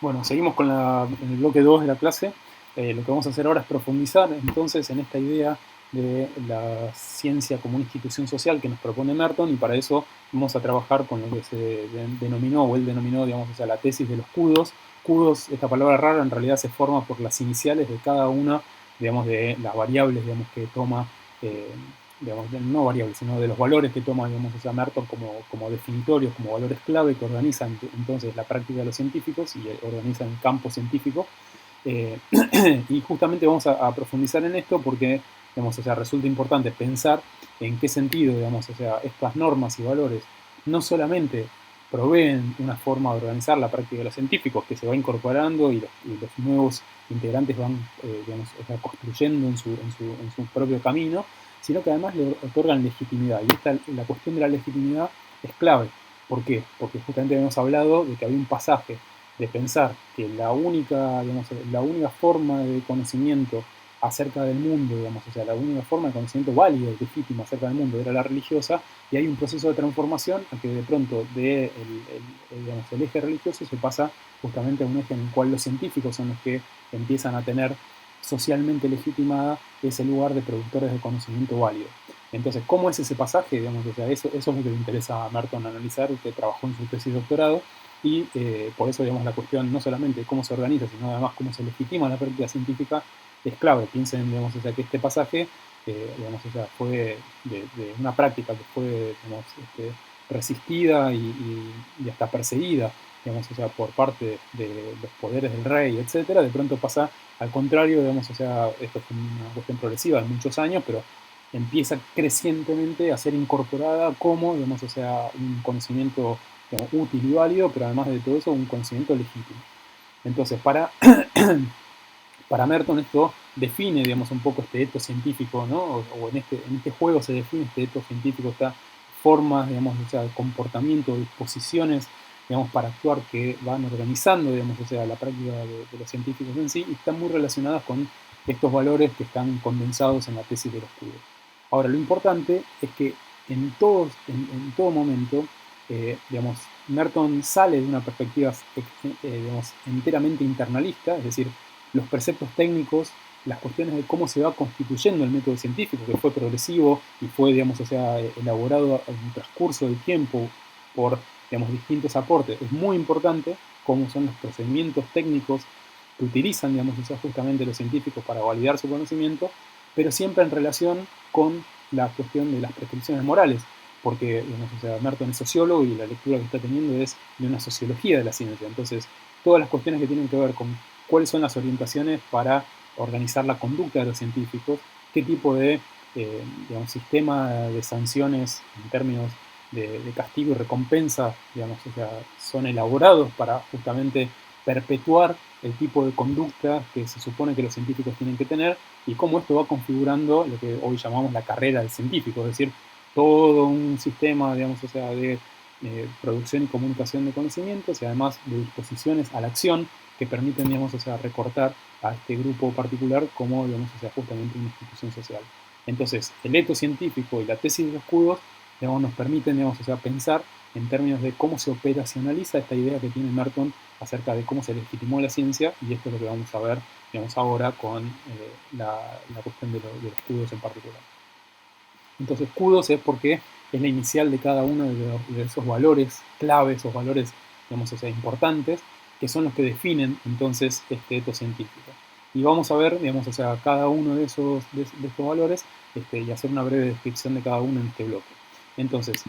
Bueno, seguimos con en el bloque 2 de la clase. Lo que vamos a hacer ahora es profundizar entonces en esta idea de la ciencia como una institución social que nos propone Merton, y para eso vamos a trabajar con lo que se denominó, o él denominó, digamos, o sea, la tesis de los CUDOS. CUDOS, esta palabra rara, en realidad se forma por las iniciales de cada una, digamos, de las variables, digamos, que toma, digamos, no variables, sino de los valores que toma, digamos, o sea, Merton como definitorios, como valores clave que organizan entonces la práctica de los científicos y organizan el campo científico. Eh, y justamente vamos a profundizar en esto porque, digamos, o sea, resulta importante pensar en qué sentido, digamos, o sea, estas normas y valores no solamente proveen una forma de organizar la práctica de los científicos que se va incorporando y los nuevos integrantes van, digamos, o sea, construyendo en su propio camino, sino que además le otorgan legitimidad. Y la cuestión de la legitimidad es clave. ¿Por qué? Porque justamente hemos hablado de que había un pasaje de pensar que digamos, la única forma de conocimiento acerca del mundo, digamos, o sea, la única forma de conocimiento válido, legítimo acerca del mundo era la religiosa, y hay un proceso de transformación a que de pronto digamos, el eje religioso se pasa justamente a un eje en el cual los científicos son los que empiezan a tener socialmente legitimada ese lugar de productores de conocimiento válido. Entonces, ¿cómo es ese pasaje? Digamos, o sea, eso es lo que le interesa a Merton analizar, que trabajó en su tesis de doctorado, y por eso, digamos, la cuestión no solamente de cómo se organiza, sino además cómo se legitima la práctica científica es clave. Piensen, digamos, o sea, que este pasaje, digamos, o sea, fue de una práctica que fue, digamos, resistida y hasta perseguida, digamos, o sea, por parte de los poderes del rey, etcétera. De pronto pasa al contrario, digamos, o sea, esto fue una cuestión progresiva de muchos años, pero empieza crecientemente a ser incorporada como, digamos, o sea, un conocimiento, digamos, útil y válido, pero además de todo eso, un conocimiento legítimo. Entonces, para Merton esto define, digamos, un poco este etos científico, ¿no? O en este juego se define este etos científico, estas formas, digamos, o sea, comportamiento, disposiciones, digamos, para actuar que van organizando, digamos, o sea, la práctica de los científicos en sí, y están muy relacionadas con estos valores que están condensados en la tesis del estudio. Ahora, lo importante es que en todo momento, digamos, Merton sale de una perspectiva, digamos, enteramente internalista, es decir, los preceptos técnicos, las cuestiones de cómo se va constituyendo el método científico, que fue progresivo y fue, digamos, o sea, elaborado en un transcurso del tiempo por, digamos, distintos aportes. Es muy importante cómo son los procedimientos técnicos que utilizan, digamos, o sea, justamente los científicos para validar su conocimiento, pero siempre en relación con la cuestión de las prescripciones morales, porque, digamos, o sea, Merton es sociólogo y la lectura que está teniendo es de una sociología de la ciencia. Entonces, todas las cuestiones que tienen que ver con cuáles son las orientaciones para organizar la conducta de los científicos, qué tipo de, digamos, sistema de sanciones en términos de castigo y recompensa, digamos, o sea, son elaborados para justamente perpetuar el tipo de conducta que se supone que los científicos tienen que tener, y cómo esto va configurando lo que hoy llamamos la carrera del científico, es decir, todo un sistema, digamos, o sea, de producción y comunicación de conocimientos y además de disposiciones a la acción que permiten, digamos, o sea, recortar a este grupo particular como, digamos, o sea, justamente una institución social. Entonces, el eto científico y la tesis de los CUDOS, digamos, nos permiten, digamos, o sea, pensar en términos de cómo se operacionaliza esta idea que tiene Merton acerca de cómo se legitimó la ciencia, y esto es lo que vamos a ver, digamos, ahora con la cuestión de los CUDOS en particular. Entonces, CUDOS es porque es la inicial de cada uno de esos valores claves, esos valores, digamos, o sea, importantes, que son los que definen entonces este etos científico. Y vamos a ver, digamos, o sea, cada uno de estos valores y hacer una breve descripción de cada uno en este bloque. Entonces,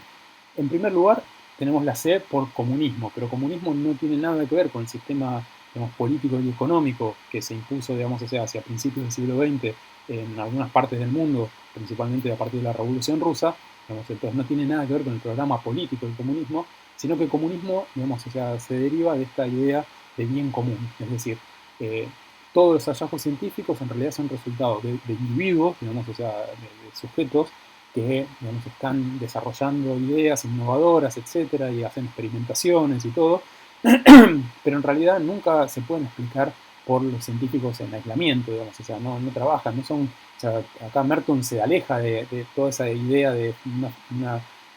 en primer lugar, tenemos la C por comunismo, pero comunismo no tiene nada que ver con el sistema, digamos, político y económico que se impuso, digamos, o sea, hacia principios del siglo XX en algunas partes del mundo, principalmente a partir de la Revolución Rusa. Digamos, entonces no tiene nada que ver con el programa político del comunismo, sino que el comunismo, digamos, o sea, se deriva de esta idea de bien común, es decir, eh, todos los hallazgos científicos en realidad son resultados de individuos, digamos, o sea, de sujetos que, digamos, están desarrollando ideas innovadoras, etcétera, y hacen experimentaciones y todo, pero en realidad nunca se pueden explicar por los científicos en aislamiento, digamos, o sea, no trabajan, no son, o sea, acá Merton se aleja de toda esa idea de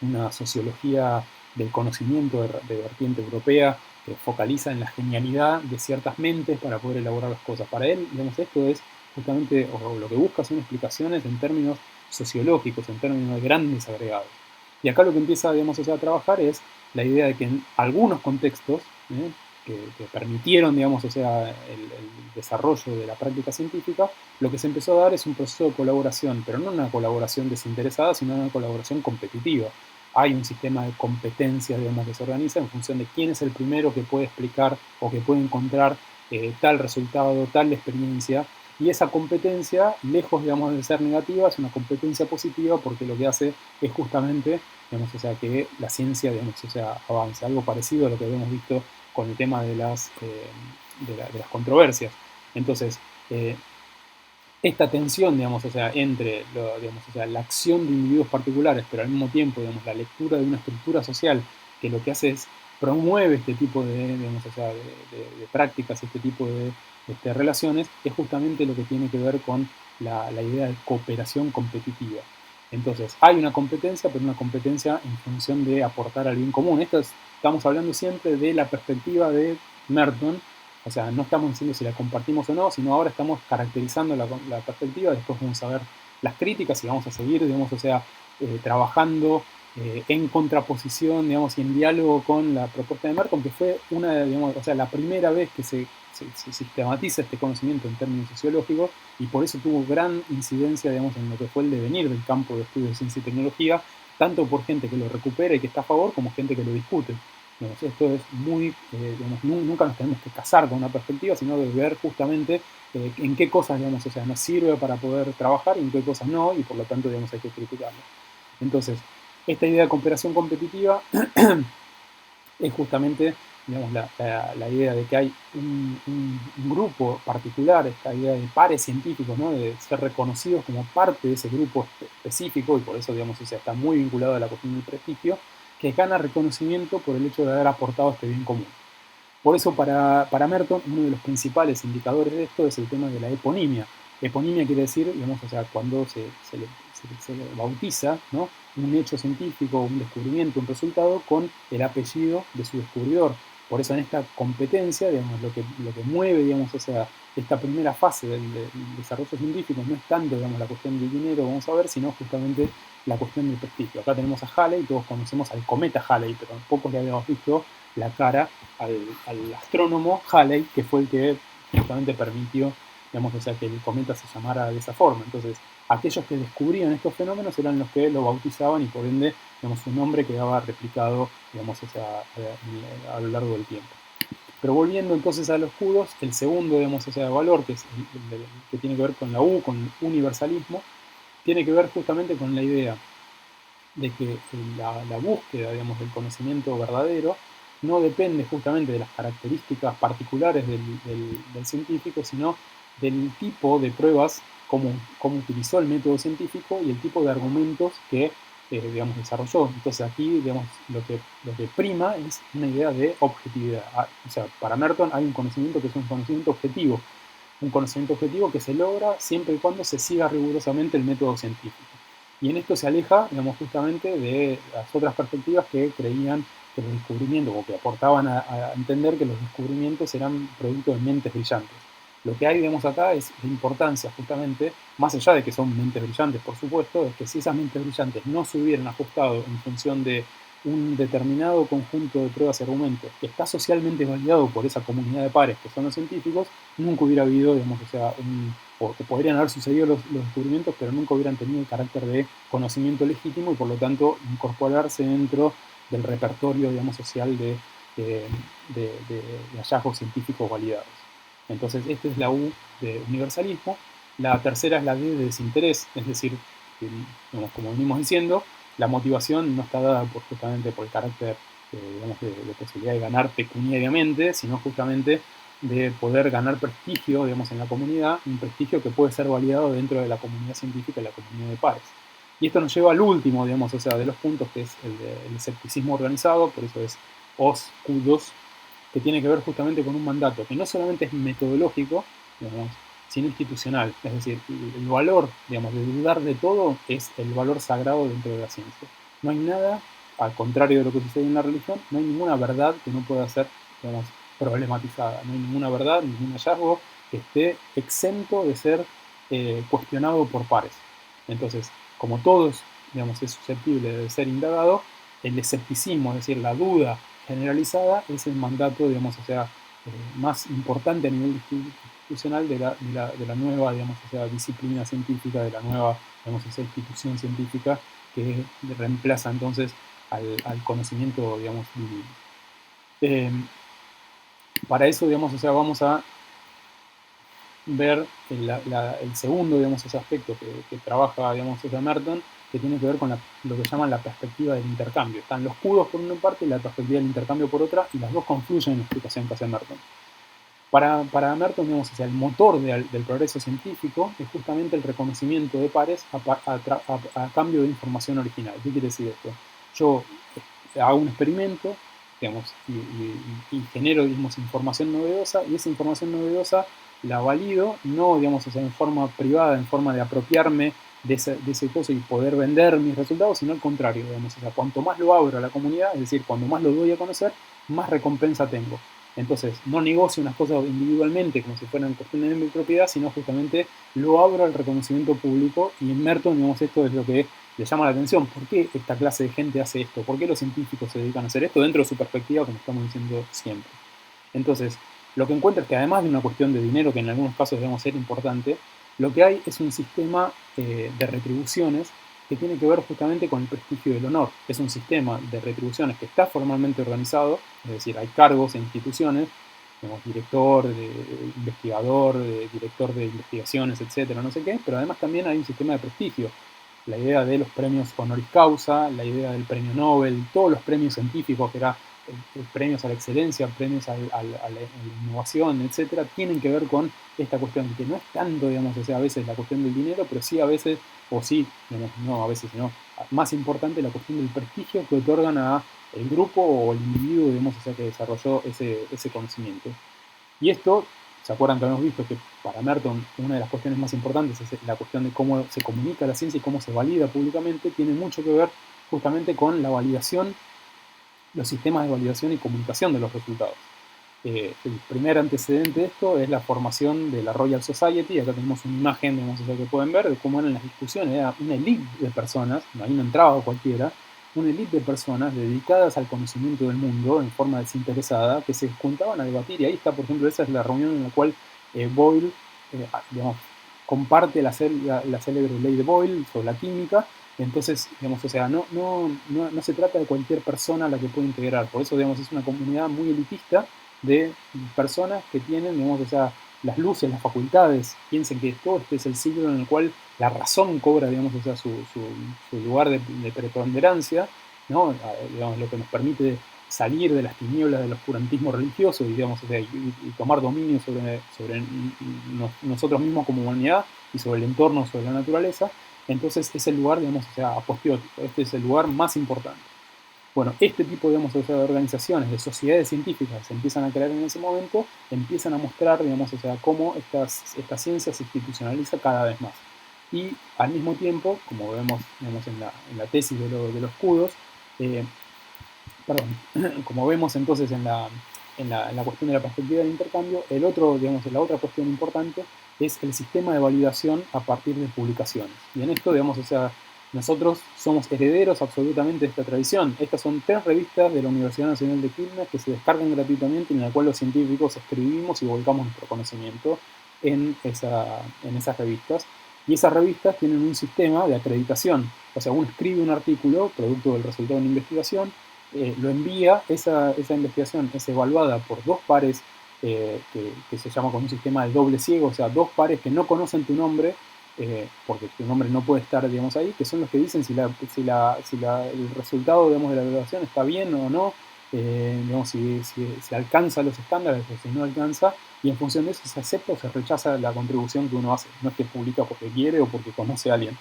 una sociología del conocimiento de vertiente europea focaliza en la genialidad de ciertas mentes para poder elaborar las cosas. Para él, digamos, esto es justamente, o lo que busca son explicaciones en términos sociológicos, en términos de grandes agregados. Y acá lo que empieza, digamos, a trabajar es la idea de que en algunos contextos, que permitieron, digamos, o sea, el desarrollo de la práctica científica, lo que se empezó a dar es un proceso de colaboración, pero no una colaboración desinteresada, sino una colaboración competitiva. Hay un sistema de competencias, digamos, que se organiza en función de quién es el primero que puede explicar o que puede encontrar tal resultado, tal experiencia, y esa competencia, lejos, digamos, de ser negativa, es una competencia positiva porque lo que hace es justamente, digamos, o sea, que la ciencia, digamos, o sea, avance. Algo parecido a lo que habíamos visto con el tema de de las controversias. Entonces, esta tensión, digamos, o sea, entre digamos, o sea, la acción de individuos particulares, pero al mismo tiempo, digamos, la lectura de una estructura social que lo que hace es promueve este tipo de, digamos, o sea, de prácticas, este tipo de relaciones, es justamente lo que tiene que ver con la idea de cooperación competitiva. Entonces, hay una competencia, pero una competencia en función de aportar al bien común. Estamos hablando siempre de la perspectiva de Merton, o sea, no estamos diciendo si la compartimos o no, sino ahora estamos caracterizando la perspectiva, después vamos a ver las críticas y vamos a seguir, digamos, o sea, trabajando en contraposición, digamos, y en diálogo con la propuesta de Merton, que fue digamos, o sea, la primera vez que se sistematiza este conocimiento en términos sociológicos y por eso tuvo gran incidencia, digamos, en lo que fue el devenir del campo de estudio de ciencia y tecnología, tanto por gente que lo recupera y que está a favor, como gente que lo discute. Digamos, esto es muy, digamos, nunca nos tenemos que casar con una perspectiva, sino de ver justamente en qué cosas, digamos, o sea, nos sirve para poder trabajar y en qué cosas no, y por lo tanto, digamos, hay que criticarlo. Entonces, esta idea de cooperación competitiva es justamente, digamos, la idea de que hay un grupo particular, esta idea de pares científicos, ¿no? De ser reconocidos como parte de ese grupo específico, y por eso, digamos, o sea, está muy vinculado a la cuestión del prestigio, que gana reconocimiento por el hecho de haber aportado este bien común. Por eso para Merton uno de los principales indicadores de esto es el tema de la eponimia. Eponimia quiere decir, digamos, o sea, cuando se le bautiza, ¿no?, un hecho científico, un descubrimiento, un resultado con el apellido de su descubridor. Por eso en esta competencia, digamos, lo que mueve, digamos, o sea, esta primera fase del desarrollo científico no es tanto, digamos, la cuestión del dinero, vamos a ver, sino justamente la cuestión del prestigio. Acá tenemos a Halley, todos conocemos al cometa Halley, pero pocos le habíamos visto la cara al astrónomo Halley, que fue el que justamente permitió, digamos, o sea, que el cometa se llamara de esa forma. Entonces, aquellos que descubrían estos fenómenos eran los que lo bautizaban y por ende, digamos, su nombre quedaba replicado, digamos, o sea, a lo largo del tiempo. Pero volviendo entonces a los escudos, el segundo, digamos, o sea, valor, que es el que tiene que ver con la U, con el universalismo, tiene que ver justamente con la idea de que la búsqueda, digamos, del conocimiento verdadero no depende justamente de las características particulares del científico, sino del tipo de pruebas, cómo utilizó el método científico y el tipo de argumentos que, digamos, desarrolló. Entonces aquí, digamos, lo que prima es una idea de objetividad. O sea, para Merton hay un conocimiento que es un conocimiento objetivo que se logra siempre y cuando se siga rigurosamente el método científico. Y en esto se aleja, digamos, justamente de las otras perspectivas que creían que los descubrimientos, o que aportaban a entender que los descubrimientos eran producto de mentes brillantes. Lo que hay, digamos, acá es la importancia, justamente, más allá de que son mentes brillantes, por supuesto, es que si esas mentes brillantes no se hubieran ajustado en función de un determinado conjunto de pruebas y argumentos que está socialmente validado por esa comunidad de pares que son los científicos, nunca hubiera habido, digamos, o sea, o que podrían haber sucedido los descubrimientos, pero nunca hubieran tenido el carácter de conocimiento legítimo y por lo tanto incorporarse dentro del repertorio, digamos, social de hallazgos científicos validados. Entonces, esta es la U de universalismo. La tercera es la D de desinterés, es decir, digamos, como venimos diciendo, la motivación no está dada justamente por el carácter digamos, de posibilidad de ganar pecuniariamente, sino justamente de poder ganar prestigio, digamos, en la comunidad, un prestigio que puede ser validado dentro de la comunidad científica y la comunidad de pares. Y esto nos lleva al último, digamos, o sea, de los puntos, que es el escepticismo organizado, por eso es OS, Q2, que tiene que ver justamente con un mandato que no solamente es metodológico, digamos, sino institucional. Es decir, el valor, digamos, de dudar de todo es el valor sagrado dentro de la ciencia. No hay nada, al contrario de lo que sucede en la religión, no hay ninguna verdad que no pueda ser digamos, problematizada. No hay ninguna verdad, ningún hallazgo que esté exento de ser cuestionado por pares. Entonces, como todo digamos, es susceptible de ser indagado, el escepticismo, es decir, la duda generalizada, es el mandato, digamos, o sea, más importante a nivel institucional de la nueva, digamos, o sea, disciplina científica, de la nueva, digamos, esa institución científica que reemplaza entonces al conocimiento, digamos, divino. Para eso, digamos, o sea, vamos a ver el segundo, digamos, ese aspecto que trabaja, digamos, Merton, que tiene que ver con lo que llaman la perspectiva del intercambio. Están los cudos por una parte y la perspectiva del intercambio por otra, y las dos confluyen en la explicación que hace Merton. Para Merton, digamos, o sea, el motor del progreso científico es justamente el reconocimiento de pares a cambio de información original. ¿Qué quiere decir esto? Yo hago un experimento, digamos, y genero, digamos, información novedosa, y esa información novedosa la valido, no, digamos, o sea, en forma privada, en forma de apropiarme de ese coso y poder vender mis resultados, sino al contrario, digamos, o sea, cuanto más lo abro a la comunidad, es decir, cuando más lo doy a conocer, más recompensa tengo. Entonces, no negocio unas cosas individualmente como si fueran cuestiones de mi propiedad, sino justamente lo abro al reconocimiento público, y en Merton, digamos, esto es lo que le llama la atención. ¿Por qué esta clase de gente hace esto? ¿Por qué los científicos se dedican a hacer esto dentro de su perspectiva, como estamos diciendo siempre? Entonces, lo que encuentra es que además de una cuestión de dinero, que en algunos casos debemos ser importante, lo que hay es un sistema de retribuciones que tiene que ver justamente con el prestigio del honor. Es un sistema de retribuciones que está formalmente organizado, es decir, hay cargos e instituciones, digamos, director, investigador, director de investigaciones, etcétera, no sé qué, pero además también hay un sistema de prestigio. La idea de los premios honoris causa, la idea del premio Nobel, todos los premios científicos, que era premios a la excelencia, premios a la innovación, etcétera, tienen que ver con esta cuestión, que no es tanto, digamos, o sea, a veces la cuestión del dinero, pero sí a veces, o sí, digamos, no a veces, sino más importante la cuestión del prestigio que otorgan a el grupo o el individuo, digamos, o sea, que desarrolló ese conocimiento. Y esto, ¿se acuerdan que habíamos visto que para Merton una de las cuestiones más importantes es la cuestión de cómo se comunica la ciencia y cómo se valida públicamente? Tiene mucho que ver justamente con la validación, los sistemas de validación y comunicación de los resultados. El primer antecedente de esto es la formación de la Royal Society. Acá tenemos una imagen, digamos, que pueden ver de cómo eran las discusiones. Era una élite de personas, ahí no entraba cualquiera, una élite de personas dedicadas al conocimiento del mundo en forma desinteresada, que se juntaban a debatir. Y ahí está, por ejemplo, esa es la reunión en la cual Boyle, digamos, comparte la célebre ley de Boyle sobre la química. Entonces, digamos, o sea, no se trata de cualquier persona a la que puede integrar. Por eso, digamos, es una comunidad muy elitista de personas que tienen, digamos, o sea, las luces, las facultades. Piensen que todo este es el siglo en el cual la razón cobra, digamos, o sea, su lugar de preponderancia, ¿no? Digamos, lo que nos permite salir de las tinieblas del oscurantismo religioso y, digamos, o sea, y tomar dominio sobre nosotros mismos como humanidad y sobre el entorno, sobre la naturaleza. Entonces es el lugar, digamos, o sea, apostiótico. Este es el lugar más importante. Bueno, este tipo, digamos, de organizaciones, de sociedades científicas que se empiezan a crear en ese momento, empiezan a mostrar, digamos, o sea, cómo esta ciencia se institucionaliza cada vez más. Y al mismo tiempo, como vemos, digamos, en la tesis de los CUDOS, perdón, como vemos entonces en la cuestión de la perspectiva del intercambio, digamos, la otra cuestión importante es el sistema de validación a partir de publicaciones. Y en esto, digamos, o sea, nosotros somos herederos absolutamente de esta tradición. Estas son 3 revistas de la Universidad Nacional de Quilmes que se descargan gratuitamente, en la cual los científicos escribimos y volcamos nuestro conocimiento en esas revistas. Y esas revistas tienen un sistema de acreditación. O sea, uno escribe un artículo, producto del resultado de una investigación, lo envía, esa investigación es evaluada por 2 pares que se llama con un sistema de doble ciego, o sea, 2 pares que no conocen tu nombre, porque tu nombre no puede estar, digamos, ahí, que son los que dicen si el resultado, digamos, de la evaluación está bien o no, digamos, si alcanza los estándares o si no alcanza, y en función de eso se acepta o se rechaza la contribución que uno hace. No es que publica porque quiere o porque conoce a alguien,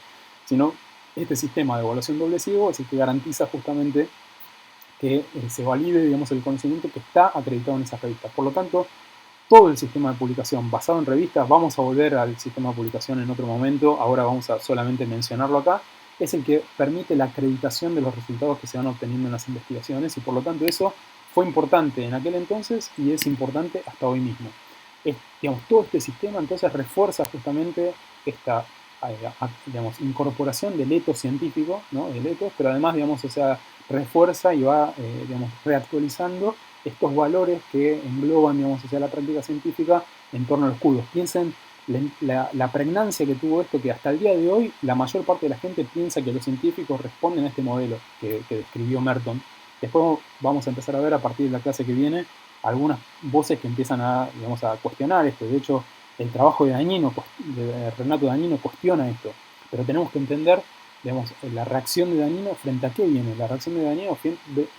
sino este sistema de evaluación doble ciego es el que garantiza justamente que se valide, digamos, el conocimiento que está acreditado en esas revistas. Por lo tanto, todo el sistema de publicación basado en revistas, vamos a volver al sistema de publicación en otro momento, ahora vamos a solamente mencionarlo acá, es el que permite la acreditación de los resultados que se van obteniendo en las investigaciones, y por lo tanto eso fue importante en aquel entonces y es importante hasta hoy mismo. Digamos, todo este sistema entonces refuerza justamente esta digamos, incorporación del etos científico, ¿no? Del etos, pero además, digamos, o sea, refuerza y va, digamos, reactualizando estos valores que engloban, digamos, o sea, la práctica científica en torno a los kudos. Piensen la pregnancia que tuvo esto, que hasta el día de hoy la mayor parte de la gente piensa que los científicos responden a este modelo que describió Merton. Después vamos a empezar a ver a partir de la clase que viene algunas voces que empiezan a, digamos, a cuestionar esto. De hecho, el trabajo de Dañino, de Renato Dañino, cuestiona esto. Pero tenemos que entender, digamos, la reacción de Dañino frente a qué viene. La reacción de Dañino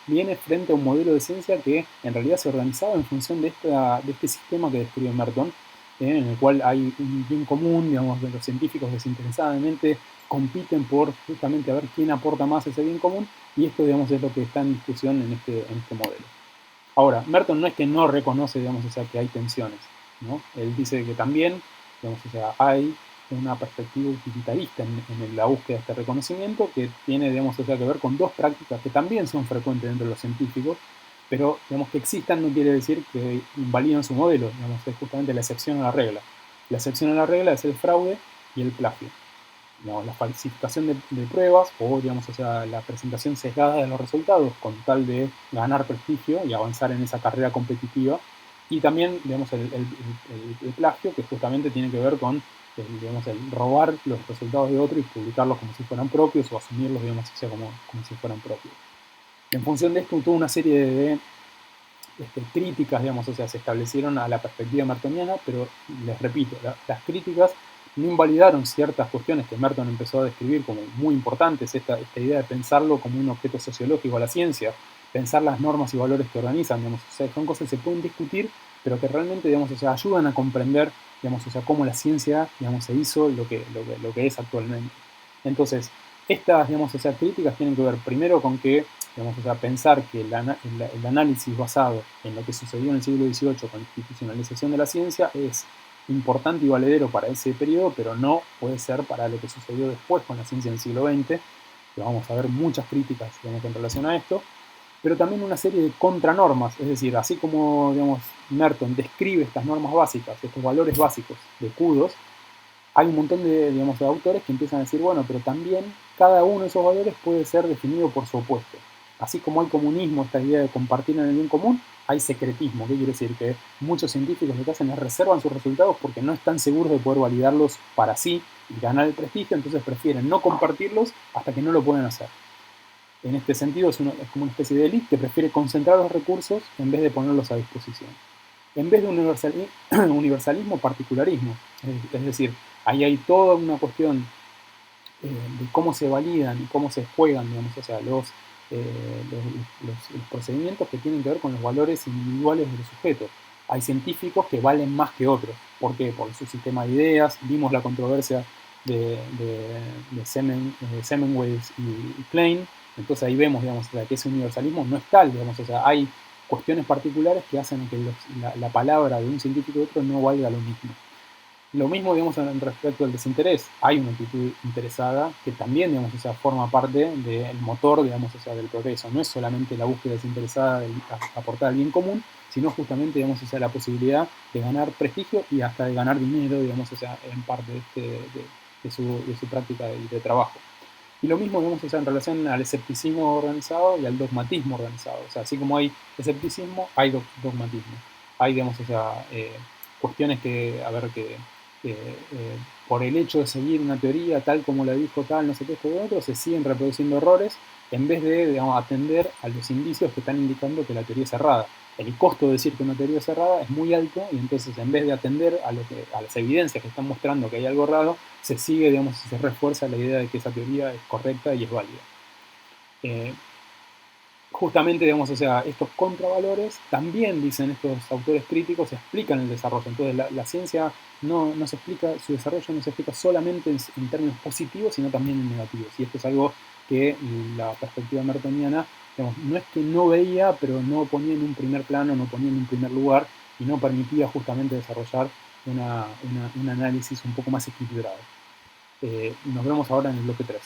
viene frente a un modelo de ciencia que en realidad se organizaba en función de este sistema que describió Merton, en el cual hay un bien común, digamos, de los científicos desinteresadamente compiten por justamente a ver quién aporta más ese bien común, y esto, digamos, es lo que está en discusión en este modelo. Ahora, Merton no es que no reconoce, digamos, o sea, que hay tensiones, ¿no? Él dice que también, digamos, o sea, hay una perspectiva utilitarista en la búsqueda de este reconocimiento que tiene, digamos, o sea, que ver con dos prácticas que también son frecuentes dentro de los científicos, pero, digamos, que existan no quiere decir que invalidan su modelo, digamos, es justamente la excepción a la regla. La excepción a la regla es el fraude y el plagio. Digamos, la falsificación de pruebas o, digamos, o sea, la presentación sesgada de los resultados con tal de ganar prestigio y avanzar en esa carrera competitiva. Y también, digamos, el plagio, que justamente tiene que ver con digamos, el robar los resultados de otro y publicarlos como si fueran propios o asumirlos, digamos, o sea, como si fueran propios. En función de esto, tuvo una serie de críticas, digamos, o sea, se establecieron a la perspectiva mertoniana, pero les repito, las críticas no invalidaron ciertas cuestiones que Merton empezó a describir como muy importantes, esta idea de pensarlo como un objeto sociológico a la ciencia, pensar las normas y valores que organizan, digamos, o sea, son cosas que se pueden discutir, pero que realmente, digamos, o sea, ayudan a comprender, digamos, o sea, cómo la ciencia, digamos, se hizo lo que es actualmente. Entonces, estas, digamos, o sea, críticas tienen que ver primero con que, digamos, o sea, pensar que el análisis basado en lo que sucedió en el siglo XVIII con la institucionalización de la ciencia es importante y valedero para ese periodo, pero no puede ser para lo que sucedió después con la ciencia en el siglo XX, que vamos a ver muchas críticas, digamos, en relación a esto, pero también una serie de contranormas, es decir, así como, digamos, Merton describe estas normas básicas, estos valores básicos de kudos, hay un montón de, digamos, de autores que empiezan a decir, bueno, pero también cada uno de esos valores puede ser definido por su opuesto. Así como hay comunismo, esta idea de compartir en el bien común, hay secretismo. ¿Qué quiere decir? Que muchos científicos lo que hacen es reservan sus resultados porque no están seguros de poder validarlos para sí y ganar el prestigio, entonces prefieren no compartirlos hasta que no lo pueden hacer. En este sentido es como una especie de élite que prefiere concentrar los recursos en vez de ponerlos a disposición. En vez de universalismo, particularismo. Es decir, ahí hay toda una cuestión de cómo se validan y cómo se juegan, digamos, o sea, los procedimientos que tienen que ver con los valores individuales de los sujetos. Hay científicos que valen más que otros. ¿Por qué? Por su sistema de ideas. Vimos la controversia de Semmelweis y Klein. Entonces ahí vemos, digamos, o sea, que ese universalismo no es tal, digamos, o sea, hay cuestiones particulares que hacen que la palabra de un científico y otro no valga lo mismo. Lo mismo, digamos, respecto al desinterés. Hay una actitud interesada que también, digamos, o sea, forma parte del motor, digamos, o sea, del progreso. No es solamente la búsqueda desinteresada de aportar al bien común, sino justamente, digamos, o sea, la posibilidad de ganar prestigio y hasta de ganar dinero, digamos, o sea, en parte de su práctica de trabajo. Y lo mismo, digamos, o sea, en relación al escepticismo organizado y al dogmatismo organizado. O sea, así como hay escepticismo, hay dogmatismo. Hay, digamos, o sea, cuestiones que, a ver, que por el hecho de seguir una teoría tal como la dijo tal, no sé qué, esto de otro, se siguen reproduciendo errores en vez de, digamos, atender a los indicios que están indicando que la teoría es errada. El costo de decir que una teoría es errada es muy alto y entonces en vez de atender a las evidencias que están mostrando que hay algo errado, se sigue, digamos, se refuerza la idea de que esa teoría es correcta y es válida. Justamente, digamos, o sea, estos contravalores también, dicen estos autores críticos, explican el desarrollo. Entonces, la ciencia no se explica, su desarrollo no se explica solamente en términos positivos, sino también en negativos. Y esto es algo que la perspectiva mertoniana, digamos, no es que no veía, pero no ponía en un primer plano, no ponía en un primer lugar y no permitía justamente desarrollar un análisis un poco más equilibrado. Nos vemos ahora en el bloque 3.